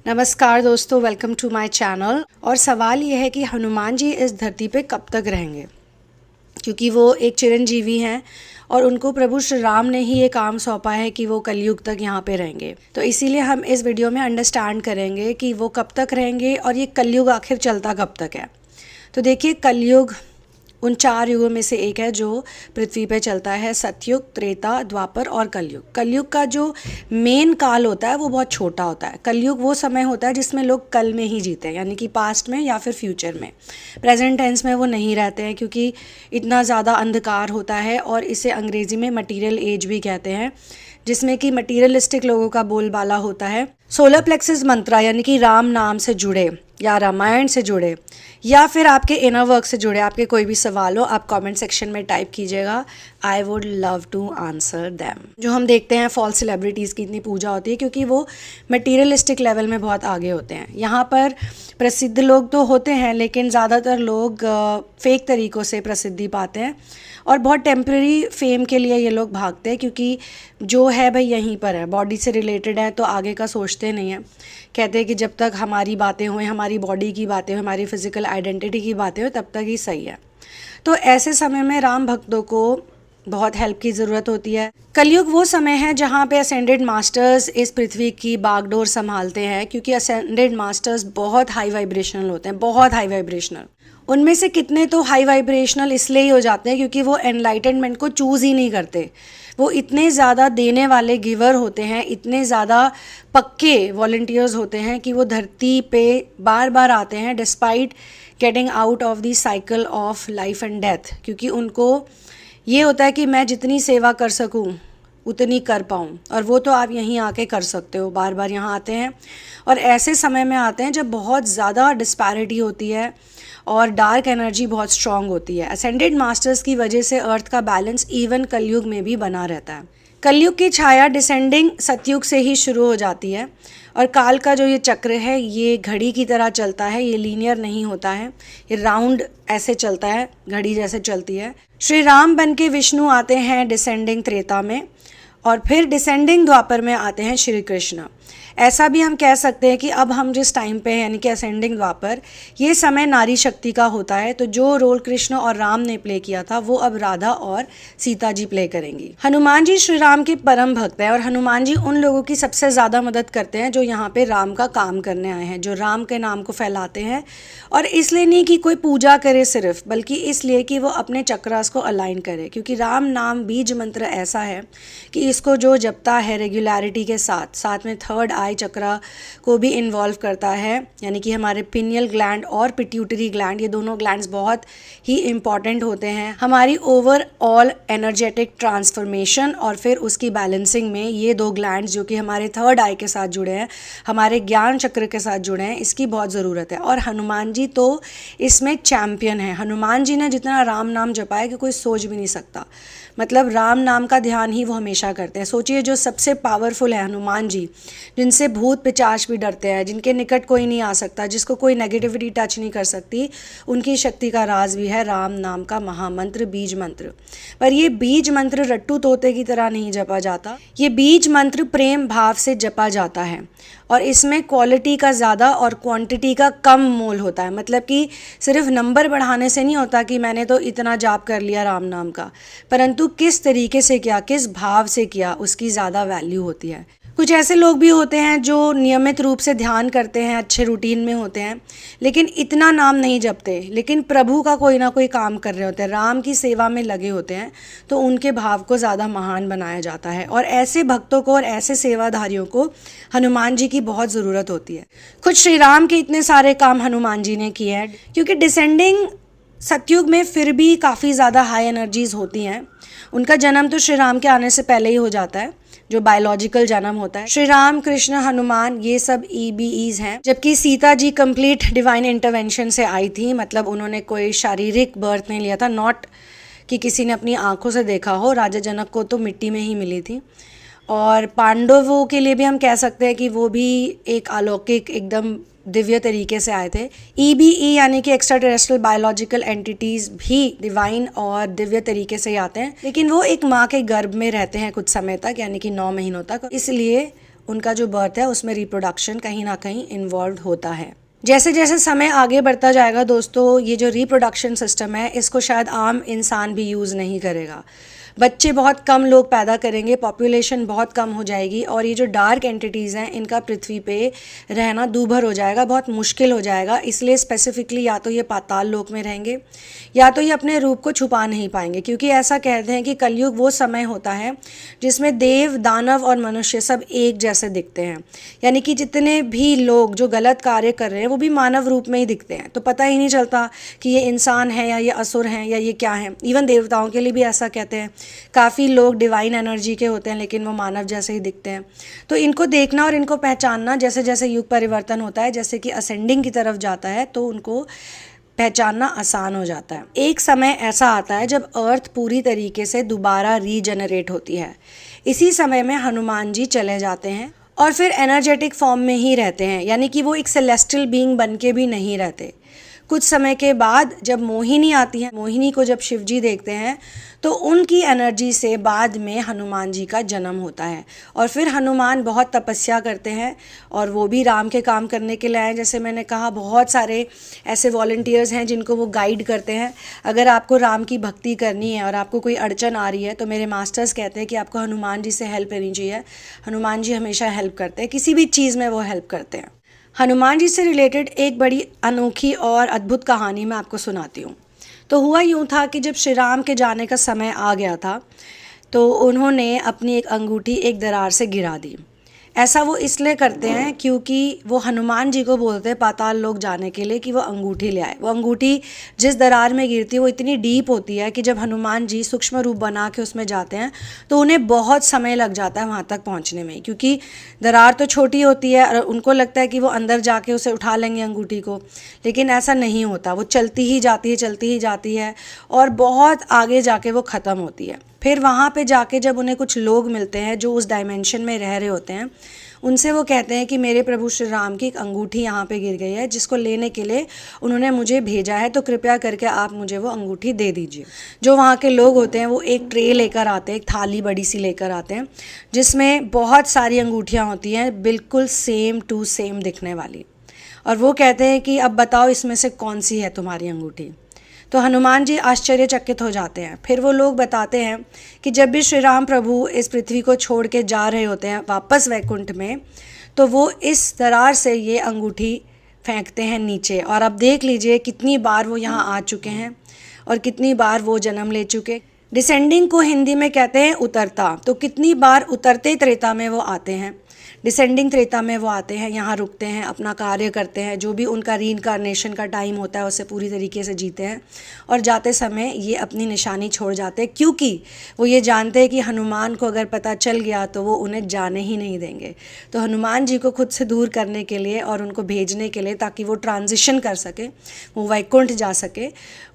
नमस्कार दोस्तों, welcome to my channel. और सवाल ये है कि हनुमान जी इस धरती पे कब तक रहेंगे, क्योंकि वो एक चिरंजीवी हैं और उनको प्रभु श्री राम ने ही ये काम सौंपा है कि वो कलयुग तक यहाँ पे रहेंगे। तो इसीलिए हम इस वीडियो में अंडरस्टैंड करेंगे कि वो कब तक रहेंगे और ये कलयुग आखिर चलता कब तक है। तो देखिए, कलयुग उन 4 युगों में से एक है जो पृथ्वी पे चलता है। सतयुग, त्रेता, द्वापर और कलयुग। कलयुग का जो मेन काल होता है वो बहुत छोटा होता है। कलयुग वो समय होता है जिसमें लोग कल में ही जीते हैं, यानी कि पास्ट में या फिर फ्यूचर में। प्रेजेंट टेंस में वो नहीं रहते हैं क्योंकि इतना ज़्यादा अंधकार होता है। और इसे अंग्रेज़ी में मटीरियल एज भी कहते हैं, जिसमें कि मटीरियलिस्टिक लोगों का बोलबाला होता है। सोलर प्लेक्सिस मंत्रा यानी कि राम नाम से जुड़े या रामायण से जुड़े या फिर आपके इनर वर्क से जुड़े आपके कोई भी सवाल हो, आप कमेंट सेक्शन में टाइप कीजिएगा। I would love to answer them. जो हम देखते हैं फॉल्स सेलिब्रिटीज़ की इतनी पूजा होती है क्योंकि वो मटीरियलिस्टिक लेवल में बहुत आगे होते हैं। यहाँ पर प्रसिद्ध लोग तो होते हैं, लेकिन ज़्यादातर लोग फेक तरीक़ों से प्रसिद्धि पाते हैं और बहुत टेम्प्रेरी फेम के लिए ये लोग भागते हैं, क्योंकि जो है भाई यहीं पर है, बॉडी से रिलेटेड है, तो आगे का सोचते नहीं हैं। कहते हैं कि जब तक हमारी बातें हों, हमारी बॉडी की बातें हों, हमारी फिज़िकल आइडेंटिटी की बातें हों, तब तक ही सही है। तो ऐसे समय में राम भक्तों को बहुत हेल्प की ज़रूरत होती है। कलयुग वो समय है जहाँ पे असेंडेड मास्टर्स इस पृथ्वी की बागडोर संभालते हैं, क्योंकि असेंडेड मास्टर्स बहुत हाई वाइब्रेशनल होते हैं, बहुत हाई वाइब्रेशनल। उनमें से कितने तो हाई वाइब्रेशनल इसलिए ही हो जाते हैं क्योंकि वो एनलाइटनमेंट को चूज़ ही नहीं करते। वो इतने ज़्यादा देने वाले गिवर होते हैं, इतने ज़्यादा पक्के वॉलंटियर्स होते हैं कि वो धरती पे बार बार आते हैं despite getting out of the cycle of life and death. क्योंकि उनको ये होता है कि मैं जितनी सेवा कर सकूं उतनी कर पाऊँ, और वो तो आप यहीं आके कर सकते हो। बार बार यहाँ आते हैं और ऐसे समय में आते हैं जब बहुत ज़्यादा डिस्पैरिटी होती है और डार्क एनर्जी बहुत स्ट्रांग होती है। असेंडेड मास्टर्स की वजह से अर्थ का बैलेंस इवन कलयुग में भी बना रहता है। कलयुग की छाया डिसेंडिंग सतयुग से ही शुरू हो जाती है और काल का जो ये चक्र है ये घड़ी की तरह चलता है, ये लीनियर नहीं होता है, ये राउंड ऐसे चलता है, घड़ी जैसे चलती है। श्री राम बन के विष्णु आते हैं डिसेंडिंग त्रेता में, और फिर डिसेंडिंग द्वापर में आते हैं श्री कृष्ण। ऐसा भी हम कह सकते हैं कि अब हम जिस टाइम पे हैं, यानी कि असेंडिंग द्वापर, ये समय नारी शक्ति का होता है। तो जो रोल कृष्ण और राम ने प्ले किया था वो अब राधा और सीता जी प्ले करेंगी। हनुमान जी श्री राम के परम भक्त हैं और हनुमान जी उन लोगों की सबसे ज़्यादा मदद करते हैं जो यहाँ पे राम का काम करने आए हैं, जो राम के नाम को फैलाते हैं। और इसलिए नहीं कि कोई पूजा करे सिर्फ, बल्कि इसलिए कि वो अपने चक्रास को अलाइन करे, क्योंकि राम नाम बीज मंत्र ऐसा है कि इसको जो जपता है रेगुलरिटी के साथ, साथ में थर्ड आई चक्रा को भी इन्वॉल्व करता है, यानी कि हमारे पिनियल ग्लैंड और पिट्यूटरी ग्लैंड, ये दोनों ग्लैंड्स बहुत ही इंपॉर्टेंट होते हैं हमारी ओवरऑल एनर्जेटिक ट्रांसफॉर्मेशन और फिर उसकी बैलेंसिंग में। ये 2 ग्लैंड्स जो कि हमारे थर्ड आई के साथ जुड़े हैं, हमारे ज्ञान चक्र के साथ जुड़े हैं, इसकी बहुत ज़रूरत है। और हनुमान जी तो इसमें चैम्पियन है। हनुमान जी ने जितना राम नाम जपा है कि कोई सोच भी नहीं सकता। मतलब राम नाम का ध्यान ही वो हमेशा करते हैं। सोचिए, जो सबसे पावरफुल है हनुमान जी, जिनसे भूत पिशाच भी डरते हैं, जिनके निकट कोई नहीं आ सकता, जिसको कोई नेगेटिविटी टच नहीं कर सकती, उनकी शक्ति का राज भी है राम नाम का महामंत्र, बीज मंत्र। पर ये बीज मंत्र रट्टू तोते की तरह नहीं जपा जाता, ये बीज मंत्र प्रेम भाव से जपा जाता है और इसमें क्वालिटी का ज़्यादा और क्वांटिटी का कम मोल होता है। मतलब कि सिर्फ नंबर बढ़ाने से नहीं होता कि मैंने तो इतना जाप कर लिया राम नाम का, परंतु किस तरीके से किया, किस भाव से किया, उसकी ज़्यादा वैल्यू होती है। कुछ ऐसे लोग भी होते हैं जो नियमित रूप से ध्यान करते हैं, अच्छे रूटीन में होते हैं, लेकिन इतना नाम नहीं जपते, लेकिन प्रभु का कोई ना कोई काम कर रहे होते हैं, राम की सेवा में लगे होते हैं, तो उनके भाव को ज़्यादा महान बनाया जाता है। और ऐसे भक्तों को और ऐसे सेवाधारियों को हनुमान जी की बहुत ज़रूरत होती है। खुद श्री राम के इतने सारे काम हनुमान जी ने किए हैं, क्योंकि डिसेंडिंग सतयुग में फिर भी काफ़ी ज़्यादा हाई एनर्जीज़ होती हैं। उनका जन्म तो श्री राम के आने से पहले ही हो जाता है, जो बायोलॉजिकल जन्म होता है। श्री राम, कृष्ण, हनुमान, ये सब EBEs हैं, जबकि Sita ji complete divine intervention से आई थी। मतलब उन्होंने कोई शारीरिक बर्थ नहीं लिया था, नॉट कि किसी ने अपनी आंखों से देखा हो। राजा जनक को तो मिट्टी में ही मिली थी। और पांडवों के लिए भी हम कह सकते हैं कि वो भी एक अलौकिक, एकदम दिव्य तरीके से आए थे। EBE यानी कि एक्स्ट्रा टेरेस्ट्रियल बायोलॉजिकल एंटिटीज़ भी डिवाइन और दिव्य तरीके से ही आते हैं, लेकिन वो एक माँ के गर्भ में रहते हैं कुछ समय तक, यानी कि 9 महीनों तक। इसलिए उनका जो बर्थ है उसमें रिप्रोडक्शन कहीं ना कहीं इन्वॉल्व होता है। जैसे जैसे समय आगे बढ़ता जाएगा दोस्तों, ये जो रिप्रोडक्शन सिस्टम है इसको शायद आम इंसान भी यूज़ नहीं करेगा। बच्चे बहुत कम लोग पैदा करेंगे, पॉपुलेशन बहुत कम हो जाएगी और ये जो डार्क एंटिटीज़ हैं इनका पृथ्वी पे रहना दूभर हो जाएगा, बहुत मुश्किल हो जाएगा। इसलिए स्पेसिफिकली या तो ये पाताल लोक में रहेंगे या तो ये अपने रूप को छुपा नहीं पाएंगे, क्योंकि ऐसा कहते हैं कि कलयुग वो समय होता है जिसमें देव, दानव और मनुष्य सब एक जैसे दिखते हैं। यानी कि जितने भी लोग जो गलत कार्य कर रहे हैं वो भी मानव रूप में ही दिखते हैं, तो पता ही नहीं चलता कि ये इंसान है या ये असुर हैं या ये क्या हैं। इवन देवताओं के लिए भी ऐसा कहते हैं, काफ़ी लोग डिवाइन एनर्जी के होते हैं लेकिन वो मानव जैसे ही दिखते हैं। तो इनको देखना और इनको पहचानना जैसे जैसे युग परिवर्तन होता है, जैसे कि असेंडिंग की तरफ जाता है, तो उनको पहचानना आसान हो जाता है। एक समय ऐसा आता है जब अर्थ पूरी तरीके से दोबारा रीजनरेट होती है। इसी समय में हनुमान जी चले जाते हैं और फिर एनर्जेटिक फॉर्म में ही रहते हैं, यानी कि वो एक सेलेस्टियल बीइंग बन के भी नहीं रहते। कुछ समय के बाद जब मोहिनी आती है, मोहिनी को जब शिव जी देखते हैं तो उनकी एनर्जी से बाद में हनुमान जी का जन्म होता है। और फिर हनुमान बहुत तपस्या करते हैं और वो भी राम के काम करने के लिए आए। जैसे मैंने कहा, बहुत सारे ऐसे वॉलंटियर्स हैं जिनको वो गाइड करते हैं। अगर आपको राम की भक्ति करनी है और आपको कोई अड़चन आ रही है तो मेरे मास्टर्स कहते हैं कि आपको हनुमान जी से हेल्प लेनी चाहिए। हनुमान जी हमेशा हेल्प करते हैं, किसी भी चीज़ में वो हेल्प करते हैं। हनुमान जी से रिलेटेड एक बड़ी अनोखी और अद्भुत कहानी मैं आपको सुनाती हूँ। तो हुआ यूँ था कि जब श्री राम के जाने का समय आ गया था तो उन्होंने अपनी एक अंगूठी एक दरार से गिरा दी। ऐसा वो इसलिए करते हैं क्योंकि वो हनुमान जी को बोलते हैं पाताल लोक जाने के लिए कि वो अंगूठी ले आए। वो अंगूठी जिस दरार में गिरती है वो इतनी डीप होती है कि जब हनुमान जी सूक्ष्म रूप बना के उसमें जाते हैं तो उन्हें बहुत समय लग जाता है वहाँ तक पहुँचने में, क्योंकि दरार तो छोटी होती है और उनको लगता है कि वो अंदर जाके उसे उठा लेंगे अंगूठी को, लेकिन ऐसा नहीं होता। वो चलती ही जाती है और बहुत आगे जाके वो ख़त्म होती है। फिर वहाँ पे जाके जब उन्हें कुछ लोग मिलते हैं जो उस डायमेंशन में रह रहे होते हैं, उनसे वो कहते हैं कि मेरे प्रभु श्री राम की एक अंगूठी यहाँ पे गिर गई है जिसको लेने के लिए उन्होंने मुझे भेजा है, तो कृपया करके आप मुझे वो अंगूठी दे दीजिए। जो वहाँ के लोग होते हैं वो एक ट्रे लेकर आते हैं, एक थाली बड़ी सी लेकर आते हैं जिसमें बहुत सारी अंगूठियाँ होती हैं बिल्कुल सेम टू सेम दिखने वाली, और वो कहते हैं कि अब बताओ इसमें से कौन सी है तुम्हारी अंगूठी। तो हनुमान जी आश्चर्यचकित हो जाते हैं। फिर वो लोग बताते हैं कि जब भी श्री राम प्रभु इस पृथ्वी को छोड़ के जा रहे होते हैं वापस वैकुंठ में, तो वो इस दरार से ये अंगूठी फेंकते हैं नीचे। और अब देख लीजिए कितनी बार वो यहाँ आ चुके हैं और कितनी बार वो जन्म ले चुके। डिसेंडिंग को हिंदी में कहते हैं उतरता, तो कितनी बार उतरते त्रेता में वो आते हैं, डिसेंडिंग त्रेता में वो आते हैं, यहाँ रुकते हैं, अपना कार्य करते हैं, जो भी उनका रीइंकारनेशन का टाइम होता है उसे पूरी तरीके से जीते हैं और जाते समय ये अपनी निशानी छोड़ जाते हैं, क्योंकि वो ये जानते हैं कि हनुमान को अगर पता चल गया तो वो उन्हें जाने ही नहीं देंगे। तो हनुमान जी को खुद से दूर करने के लिए और उनको भेजने के लिए ताकि वो ट्रांजिशन कर सके, वो वैकुंठ जा सके,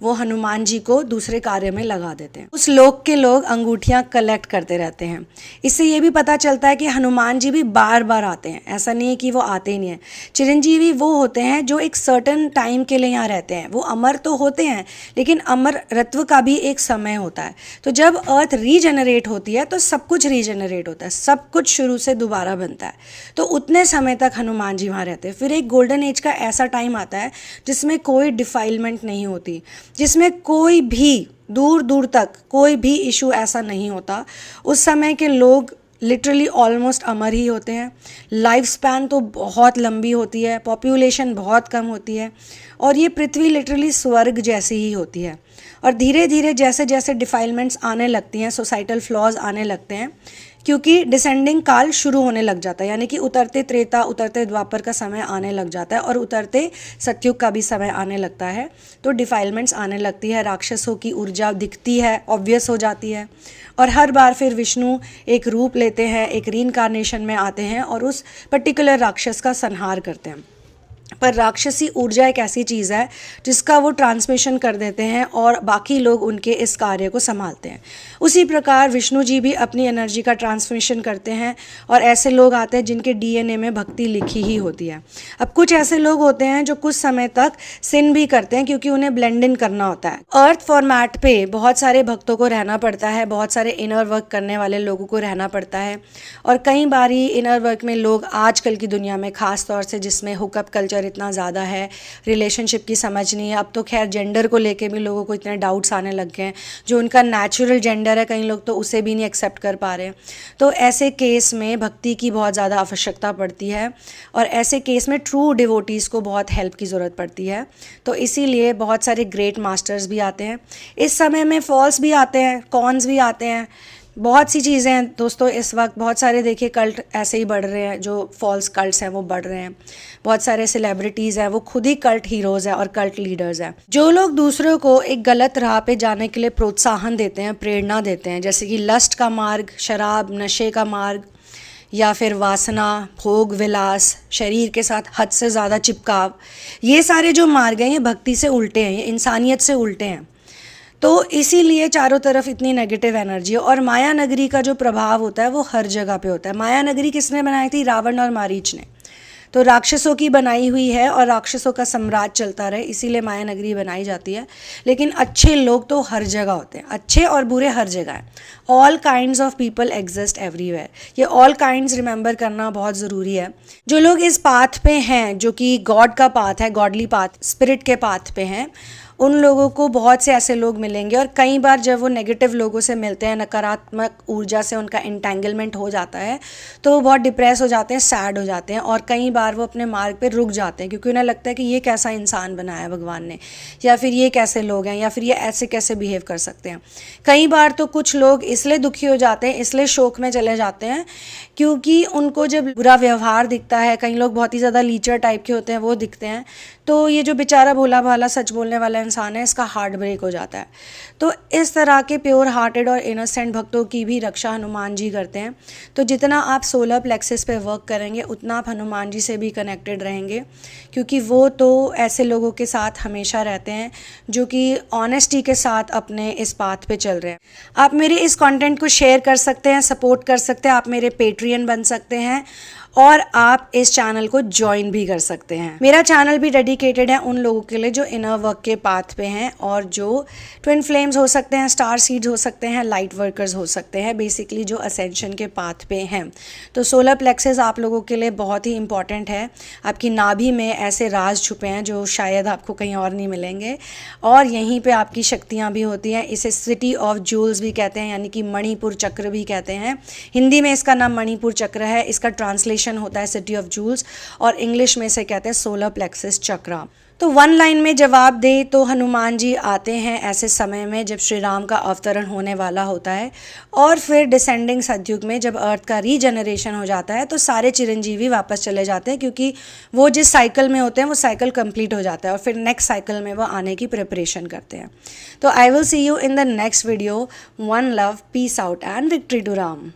वो हनुमान जी को दूसरे कार्य में लगा देते हैं। उस लोक के लोग अंगूठियाँ कलेक्ट करते रहते हैं। इससे ये भी पता चलता है कि हनुमान जी भी बार बार आते हैं, ऐसा नहीं है कि वो आते ही नहीं हैं। चिरंजीवी वो होते हैं जो एक सर्टन टाइम के लिए यहाँ रहते हैं। वो अमर तो होते हैं लेकिन अमर रत्व का भी एक समय होता है। तो जब अर्थ रीजनरेट होती है तो सब कुछ रीजनरेट होता है, सब कुछ शुरू से दोबारा बनता है। तो उतने समय तक हनुमान जी वहाँ रहते हैं। फिर एक गोल्डन एज का ऐसा टाइम आता है जिसमें कोई डिफाइलमेंट नहीं होती, जिसमें कोई भी दूर दूर तक कोई भी इशू ऐसा नहीं होता। उस समय के लोग लिटरली ऑलमोस्ट अमर ही होते हैं। लाइफ स्पैन तो बहुत लंबी होती है, पॉपुलेशन बहुत कम होती है और ये पृथ्वी लिटरली स्वर्ग जैसी ही होती है। और धीरे धीरे जैसे जैसे डिफाइलमेंट्स आने लगती हैं, सोसाइटल फ्लॉज आने लगते हैं, क्योंकि डिसेंडिंग काल शुरू होने लग जाता है, यानी कि उतरते त्रेता उतरते द्वापर का समय आने लग जाता है और उतरते सतयुग का भी समय आने लगता है। तो डिफाइलमेंट्स आने लगती है, राक्षसों की ऊर्जा दिखती है, ऑब्वियस हो जाती है। और हर बार फिर विष्णु एक रूप लेते हैं, एक रीइंकारनेशन में आते हैं और उस पर्टिकुलर राक्षस का संहार करते हैं। पर राक्षसी ऊर्जा एक ऐसी चीज़ है जिसका वो ट्रांसमिशन कर देते हैं और बाकी लोग उनके इस कार्य को संभालते हैं। उसी प्रकार विष्णु जी भी अपनी एनर्जी का ट्रांसमिशन करते हैं और ऐसे लोग आते हैं जिनके डीएनए में भक्ति लिखी ही होती है। अब कुछ ऐसे लोग होते हैं जो कुछ समय तक सिन भी करते हैं क्योंकि उन्हें ब्लेंड इन करना होता है। अर्थ फॉर्मेट पे बहुत सारे भक्तों को रहना पड़ता है, बहुत सारे इनर वर्क करने वाले लोगों को रहना पड़ता है और कई बारी इनर वर्क में लोग आजकल की दुनिया में ख़ास तौर से जिसमें हुकअप कल्चर इतना ज़्यादा है, रिलेशनशिप की समझ नहीं है। अब तो खैर जेंडर को लेके भी लोगों को इतने डाउट्स आने लग गए हैं, जो उनका नेचुरल जेंडर है कई लोग तो उसे भी नहीं एक्सेप्ट कर पा रहे हैं। तो ऐसे केस में भक्ति की बहुत ज़्यादा आवश्यकता पड़ती है और ऐसे केस में ट्रू डिवोटीज़ को बहुत हेल्प की ज़रूरत पड़ती है। तो इसीलिए बहुत सारे ग्रेट मास्टर्स भी आते हैं। इस समय में फॉल्स भी आते हैं, कॉन्स भी आते हैं, बहुत सी चीज़ें हैं दोस्तों। इस वक्त बहुत सारे देखिए कल्ट ऐसे ही बढ़ रहे हैं, जो फॉल्स कल्ट्स हैं वो बढ़ रहे हैं। बहुत सारे सेलिब्रिटीज़ हैं वो खुद ही कल्ट हीरोज़ हैं और कल्ट लीडर्स हैं। जो लोग दूसरों को एक गलत राह पे जाने के लिए प्रोत्साहन देते हैं, प्रेरणा देते हैं, जैसे कि लस्ट का मार्ग, शराब नशे का मार्ग, या फिर वासना, भोग विलास, शरीर के साथ हद से ज़्यादा चिपकाव, ये सारे जो मार्ग हैं ये भक्ति से उल्टे हैं, ये इंसानियत से उल्टे हैं। तो इसीलिए चारों तरफ इतनी नेगेटिव एनर्जी है और माया नगरी का जो प्रभाव होता है वो हर जगह पे होता है। माया नगरी किसने बनाई थी? रावण और मारीच ने। तो राक्षसों की बनाई हुई है और राक्षसों का साम्राज्य चलता रहे, इसीलिए माया नगरी बनाई जाती है। लेकिन अच्छे लोग तो हर जगह होते हैं, अच्छे और बुरे हर जगह हैं। All kinds of people exist everywhere. ये ऑल काइंड्स रिमेंबर करना बहुत ज़रूरी है। जो लोग इस पाथ पे हैं, जो कि गॉड का पाथ है, गॉडली पाथ, स्पिरिट के पाथ पे हैं, उन लोगों को बहुत से ऐसे लोग मिलेंगे और कई बार जब वो नेगेटिव लोगों से मिलते हैं, नकारात्मक ऊर्जा से उनका एंटेंगलमेंट हो जाता है तो वो बहुत डिप्रेस हो जाते हैं, सैड हो जाते हैं और कई बार वो अपने मार्ग पे रुक जाते हैं क्योंकि उन्हें लगता है कि ये कैसा इंसान बनाया भगवान ने, या फिर ये कैसे लोग हैं, या फिर ये ऐसे कैसे बिहेव कर सकते हैं। कई बार तो कुछ लोग इसलिए दुखी हो जाते हैं, इसलिए शोक में चले जाते हैं क्योंकि उनको जब बुरा व्यवहार दिखता है, कई लोग बहुत ही ज़्यादा लीचर टाइप के होते हैं वो दिखते हैं, तो ये जो बेचारा भोला भाला सच बोलने वाला इंसान है इसका हार्ट ब्रेक हो जाता है। तो इस तरह के प्योर हार्टेड और इनोसेंट भक्तों की भी रक्षा हनुमान जी करते हैं। तो जितना आप सोलर प्लेक्सिस पे वर्क करेंगे उतना आप हनुमान जी से भी कनेक्टेड रहेंगे क्योंकि वो तो ऐसे लोगों के साथ हमेशा रहते हैं जो कि ऑनेस्टी के साथ अपने इस पाथ पे चल रहे हैं। आप मेरे इस कंटेंट को शेयर कर सकते हैं, सपोर्ट कर सकते हैं, आप मेरे पेट्रियन बन सकते हैं और आप इस चैनल को ज्वाइन भी कर सकते हैं। मेरा चैनल भी डेडिकेटेड है उन लोगों के लिए जो इनर वर्क के पाथ पे हैं और जो ट्विन फ्लेम्स हो सकते हैं, स्टार सीड्स हो सकते हैं, लाइट वर्कर्स हो सकते हैं, बेसिकली जो असेंशन के पाथ पे हैं। तो सोलर प्लेक्सेस आप लोगों के लिए बहुत ही इंपॉर्टेंट है। आपकी नाभि में ऐसे राज छुपे हैं जो शायद आपको कहीं और नहीं मिलेंगे और यहीं पर आपकी शक्तियाँ भी होती हैं। इसे सिटी ऑफ जूल्स भी कहते हैं, यानी कि मणिपुर चक्र भी कहते हैं। हिंदी में इसका नाम मणिपुर चक्र है, इसका ट्रांसलेशन होता है सिटी ऑफ जूल्स और इंग्लिश में से कहते हैं सोलर प्लेक्सिस चक्र। तो वन लाइन में जवाब दे तो हनुमान जी आते हैं ऐसे समय में जब श्री राम का अवतरण होने वाला होता है और फिर डिसेंडिंग सतयुग में जब अर्थ का रीजनरेशन हो जाता है तो सारे चिरंजीवी वापस चले जाते हैं क्योंकि वो जिस साइकिल में होते हैं वो साइकिल कंप्लीट हो जाता है और फिर नेक्स्ट साइकिल में वो आने की प्रिपरेशन करते हैं। तो I will see you in the next video. One love, peace out and victory to Ram.